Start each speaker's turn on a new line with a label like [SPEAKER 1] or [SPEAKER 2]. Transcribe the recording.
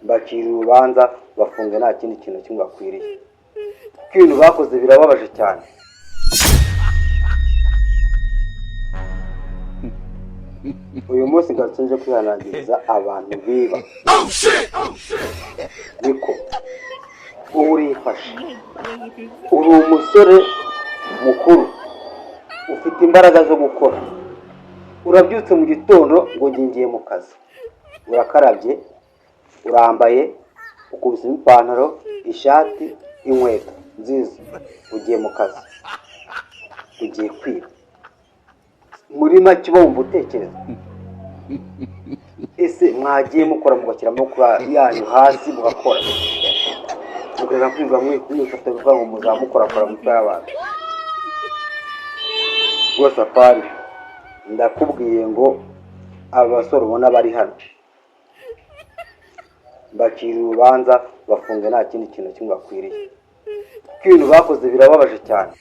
[SPEAKER 1] bacira urubanza bafunga nta kindi kintu kimwe bakwiriye. Ibintu bakoze birababaje cyane. Uyu munsi ngatsinje kwihanangiriza abantu biba. Niko urifashe, uri umusore mukuru ufite imbaraga zo gukora, urabyutse mu gitondo ngo ngiye mu kazi, urakarabye, urambaye, ukubise ipantaro, ishati, inkweto nziza, ugiye mu kazi, ugiye kwiba. Muri make bumva utekereza, ese mwagiye mukora mugakira amaboko yanyu hasi mugakora, mugeza kwirwa mwifata bivuga ngo muzamukora kora mutwe y'abantu. Rwose apari ndakubwiye ngo abasore ubona bari hano bacira urubanza bafunga nta kindi kintu kimwe bakwiriye. Ibintu bakoze birababaje cyane.